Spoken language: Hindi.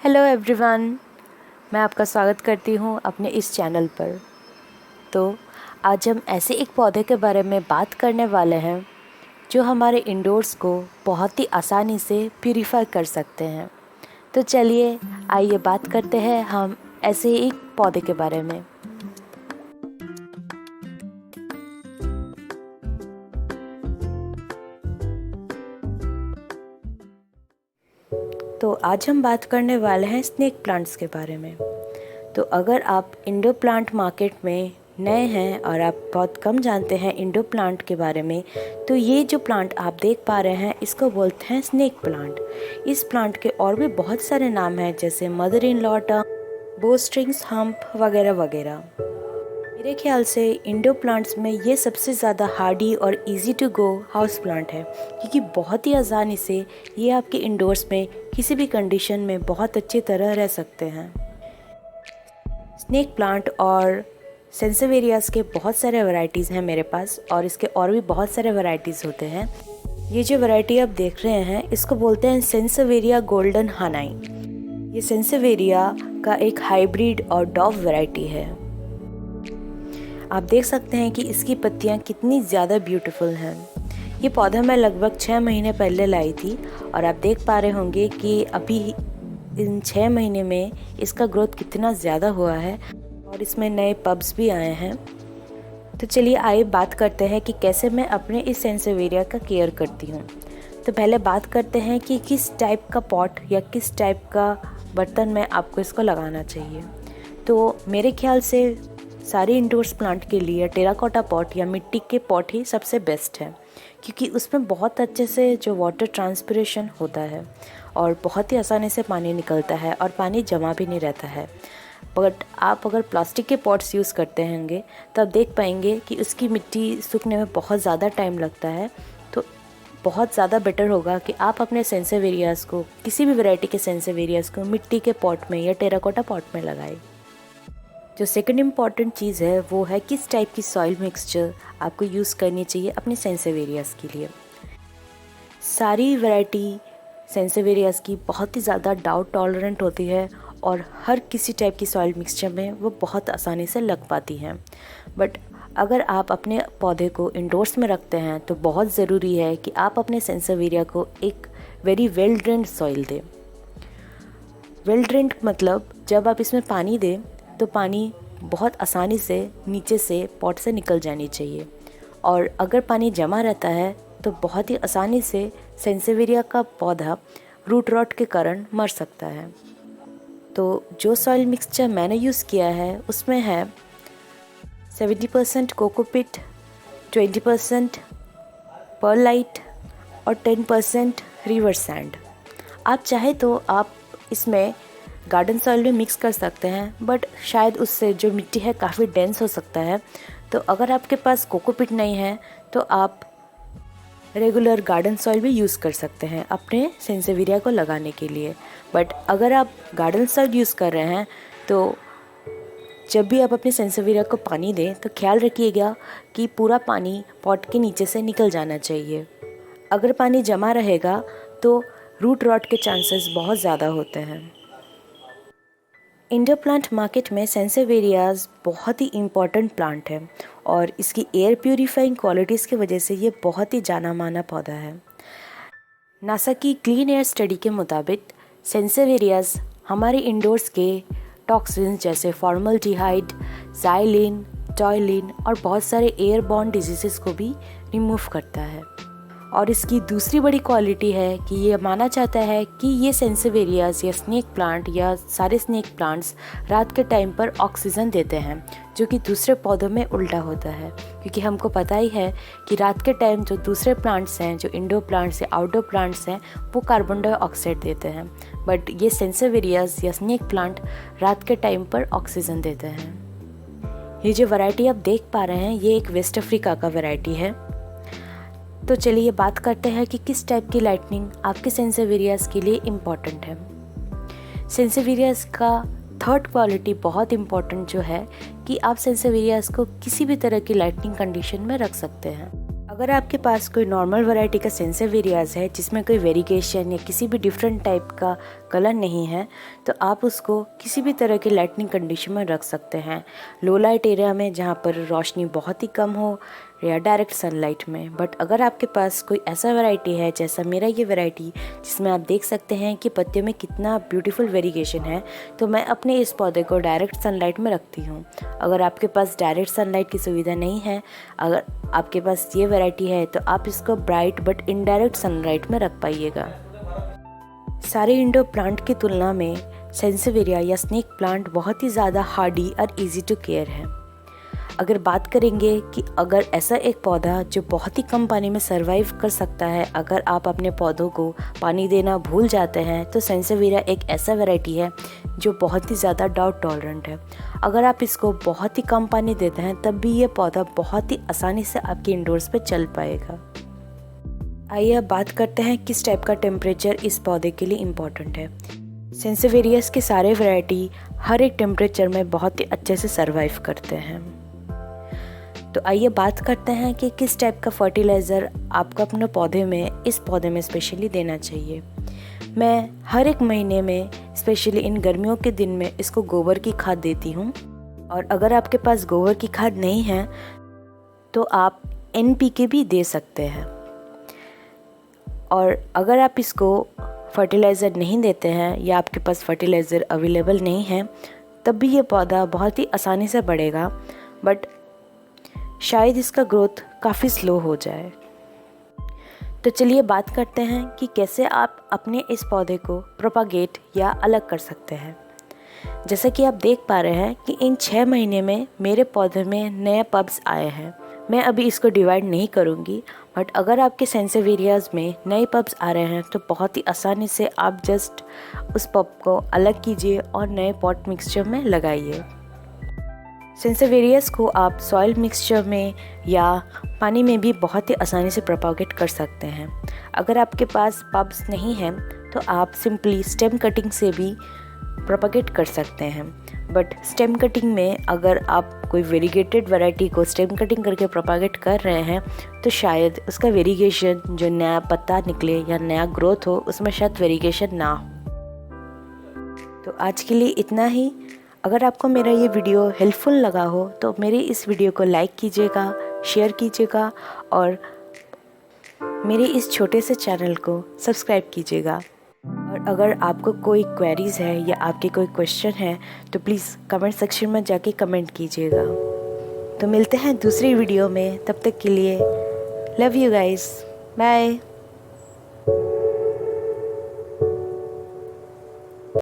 हेलो एवरीवन, मैं आपका स्वागत करती हूँ अपने इस चैनल पर। तो आज हम ऐसे एक पौधे के बारे में बात करने वाले हैं जो हमारे इंडोर्स को बहुत ही आसानी से प्यूरीफाई कर सकते हैं। तो चलिए आइए बात करते हैं हम ऐसे एक पौधे के बारे में। तो आज हम बात करने वाले हैं स्नेक प्लांट्स के बारे में। तो अगर आप इंडोर प्लांट मार्केट में नए हैं और आप बहुत कम जानते हैं इंडोर प्लांट के बारे में, तो ये जो प्लांट आप देख पा रहे हैं इसको बोलते हैं स्नेक प्लांट। इस प्लांट के और भी बहुत सारे नाम हैं, जैसे मदर इन लॉ टंग, बो स्ट्रिंग्स हम्प वगैरह वगैरह। मेरे ख्याल से इंडोर प्लांट्स में ये सबसे ज़्यादा हार्डी और easy to go house plant है, क्योंकि बहुत ही आसानी से ये आपके इंडोर्स में किसी भी कंडीशन में बहुत अच्छी तरह रह सकते हैं। स्नेक प्लांट और सेंसेवेरियास के बहुत सारे वैरायटीज़ हैं मेरे पास, और इसके और भी बहुत सारे वैरायटीज़ होते हैं। ये जो वैरायटी आप देख रहे हैं इसको बोलते हैं सेंसेवेरिया गोल्डन हानाई। ये सेंसेवेरिया का एक हाइब्रिड और डॉव वैरायटी है। आप देख सकते हैं कि इसकी पत्तियां कितनी ज़्यादा ब्यूटीफुल हैं। ये पौधा मैं लगभग 6 महीने पहले लाई थी, और आप देख पा रहे होंगे कि अभी इन 6 महीने में इसका ग्रोथ कितना ज़्यादा हुआ है, और इसमें नए पब्स भी आए हैं। तो चलिए आइए बात करते हैं कि कैसे मैं अपने इस सेंसेवेरिया का केयर करती हूँ। तो पहले बात करते हैं कि किस टाइप का पॉट या किस टाइप का बर्तन में आपको इसको लगाना चाहिए। तो मेरे ख्याल से सारे इंडोर्स प्लांट के लिए टेराकोटा पॉट या मिट्टी के पॉट ही सबसे बेस्ट है, क्योंकि उसमें बहुत अच्छे से जो वाटर ट्रांसपिरेशन होता है और बहुत ही आसानी से पानी निकलता है और पानी जमा भी नहीं रहता है। बट आप अगर प्लास्टिक के पॉट्स यूज़ करते होंगे तो आप देख पाएंगे कि उसकी मिट्टी सूखने में बहुत ज़्यादा टाइम लगता है। तो बहुत ज़्यादा बेटर होगा कि आप अपने सेंसेवेरियास को, किसी भी वैरायटी के सेंसेवेरियास को मिट्टी के पॉट में या टेराकोटा पॉट में लगाएं। जो सेकंड इम्पॉर्टेंट चीज़ है वो है किस टाइप की सॉइल मिक्सचर आपको यूज़ करनी चाहिए अपने सेंसेवेरियास के लिए। सारी वैरायटी सेंसेवेरियास की बहुत ही ज़्यादा डाउट टॉलरेंट होती है, और हर किसी टाइप की सॉइल मिक्सचर में वो बहुत आसानी से लग पाती हैं। बट अगर आप अपने पौधे को इंडोर्स में रखते हैं तो बहुत ज़रूरी है कि आप अपने सेंसेवेरिया को एक वेरी वेल ड्रेन्ड सॉइल दें। वेल ड्रेन्ड मतलब जब आप इसमें पानी दें तो पानी बहुत आसानी से नीचे से पॉट से निकल जानी चाहिए, और अगर पानी जमा रहता है तो बहुत ही आसानी से सेंसेवेरिया का पौधा रूट रॉट के कारण मर सकता है। तो जो सॉइल मिक्सचर मैंने यूज़ किया है उसमें है 70% कोकोपीट, 20% पर्ललाइट और 10% रिवर सैंड। आप चाहे तो आप इसमें गार्डन सॉइल में मिक्स कर सकते हैं, बट शायद उससे जो मिट्टी है काफ़ी डेंस हो सकता है। तो अगर आपके पास कोकोपीट नहीं है तो आप रेगुलर गार्डन सॉइल भी यूज़ कर सकते हैं अपने सेंसेवेरिया को लगाने के लिए। बट अगर आप गार्डन सॉइल यूज़ कर रहे हैं तो जब भी आप अपने सेंसेवेरिया को पानी दें तो ख्याल रखिएगा कि पूरा पानी पॉट के नीचे से निकल जाना चाहिए। अगर पानी जमा रहेगा तो रूट रॉट के चांसेस बहुत ज़्यादा होते हैं। इंडोर प्लांट मार्केट में सेंसेवेरियाज बहुत ही इम्पॉर्टेंट प्लांट है, और इसकी एयर प्यूरीफाइंग क्वालिटीज़ की वजह से ये बहुत ही जाना माना पौधा है। नासा की क्लीन एयर स्टडी के मुताबिक सेंसेवेरियाज हमारे इंडोर्स के टॉक्सिन्स जैसे फॉर्मल्डिहाइड, ज़ाइलिन, टॉयलिन और बहुत एयर एयरबॉर्न डिजीज़ेस को भी रिमूव करता है। और इसकी दूसरी बड़ी क्वालिटी है कि ये माना जाता है कि ये सेंसेवेरियाज या स्नेक प्लांट या सारे स्नेक प्लांट्स रात के टाइम पर ऑक्सीजन देते हैं, जो कि दूसरे पौधों में उल्टा होता है। क्योंकि हमको पता ही है कि रात के टाइम जो दूसरे प्लांट्स हैं, जो इंडोर प्लांट्स या आउटडोर प्लांट्स हैं, वो कार्बन डाइऑक्साइड देते हैं, बट ये सेंसेवेरियाज या स्नेक प्लांट रात के टाइम पर ऑक्सीजन देते हैं। ये जो वैरायटी आप देख पा रहे हैं ये एक वेस्ट अफ्रीका का वैरायटी है। तो चलिए बात करते हैं कि किस टाइप की लाइटनिंग आपके सेंसेवेरियाज के लिए इम्पॉर्टेंट है। सेंसेवेरियाज का थर्ड क्वालिटी बहुत इम्पॉर्टेंट जो है कि आप सेंसेवेरियाज को किसी भी तरह की लाइटनिंग कंडीशन में रख सकते हैं। अगर आपके पास कोई नॉर्मल वैरायटी का सेंसेवेरियाज है जिसमें कोई वेरिगेशन या किसी भी डिफरेंट टाइप का कलर नहीं है, तो आप उसको किसी भी तरह की लाइटनिंग कंडीशन में रख सकते हैं। लो लाइट एरिया में जहाँ पर रोशनी बहुत ही कम हो या डायरेक्ट सनलाइट में। बट अगर आपके पास कोई ऐसा वैरायटी है जैसा मेरा ये वैरायटी, जिसमें आप देख सकते हैं कि पत्तियों में कितना ब्यूटीफुल वेरिगेशन है, तो मैं अपने इस पौधे को डायरेक्ट सनलाइट में रखती हूँ। अगर आपके पास डायरेक्ट सनलाइट की सुविधा नहीं है, अगर आपके पास ये वैरायटी है, तो आप इसको ब्राइट बट इनडायरेक्ट सनलाइट में रख पाइएगा। सारे इंडोर प्लांट की तुलना में सेंसेवेरिया या स्नेक प्लांट बहुत ही ज़्यादा हार्डी और इजी टू केयर है। अगर बात करेंगे कि अगर ऐसा एक पौधा जो बहुत ही कम पानी में सरवाइव कर सकता है, अगर आप अपने पौधों को पानी देना भूल जाते हैं, तो सेंसेवेरिया एक ऐसा वैरायटी है जो बहुत ही ज़्यादा ड्राउट टॉलरेंट है। अगर आप इसको बहुत ही कम पानी देते हैं तब भी ये पौधा बहुत ही आसानी से आपके इंडोर्स पे चल पाएगा। आइए अब बात करते हैं किस टाइप का टेम्परेचर इस पौधे के लिए इम्पॉर्टेंट है। सेंसेवेरियस के सारे वैरायटी हर एक टेम्परेचर में बहुत ही अच्छे से सरवाइव करते हैं। तो आइए बात करते हैं कि किस टाइप का फर्टिलाइज़र आपको अपने पौधे में, इस पौधे में स्पेशली देना चाहिए। मैं हर एक महीने में, स्पेशली इन गर्मियों के दिन में, इसको गोबर की खाद देती हूँ। और अगर आपके पास गोबर की खाद नहीं है तो आप NPK भी दे सकते हैं। और अगर आप इसको फर्टिलाइज़र नहीं देते हैं या आपके पास फर्टिलाइज़र अवेलेबल नहीं है, तब भी ये पौधा बहुत ही आसानी से बढ़ेगा, बट शायद इसका ग्रोथ काफ़ी स्लो हो जाए। तो चलिए बात करते हैं कि कैसे आप अपने इस पौधे को प्रोपागेट या अलग कर सकते हैं। जैसा कि आप देख पा रहे हैं कि इन 6 महीने में मेरे पौधे में नए पब्स आए हैं। मैं अभी इसको डिवाइड नहीं करूँगी, बट अगर आपके सेंसेवेरियाज में नए पब्स आ रहे हैं तो बहुत ही आसानी से आप जस्ट उस पब को अलग कीजिए और नए पॉट मिक्सचर में लगाइए। सेंसेवेरियस को आप सॉइल मिक्सचर में या पानी में भी बहुत ही आसानी से प्रोपागेट कर सकते हैं। अगर आपके पास पब्स नहीं हैं तो आप सिंपली स्टेम कटिंग से भी प्रोपागेट कर सकते हैं। बट स्टेम कटिंग में अगर आप कोई वेरीगेटेड वैरायटी को स्टेम कटिंग करके प्रोपागेट कर रहे हैं तो शायद उसका वेरीगेशन, जो नया पत्ता निकले या नया ग्रोथ हो, उसमें शायद वेरीगेशन ना हो। तो आज के लिए इतना ही। अगर आपको मेरा ये वीडियो हेल्पफुल लगा हो तो मेरे इस वीडियो को लाइक कीजिएगा, शेयर कीजिएगा और मेरे इस छोटे से चैनल को सब्सक्राइब कीजिएगा। और अगर आपको कोई क्वेरीज़ है या आपके कोई क्वेश्चन है तो प्लीज़ कमेंट सेक्शन में जाके कमेंट कीजिएगा। तो मिलते हैं दूसरी वीडियो में, तब तक के लिए लव यू गाइस, बाय।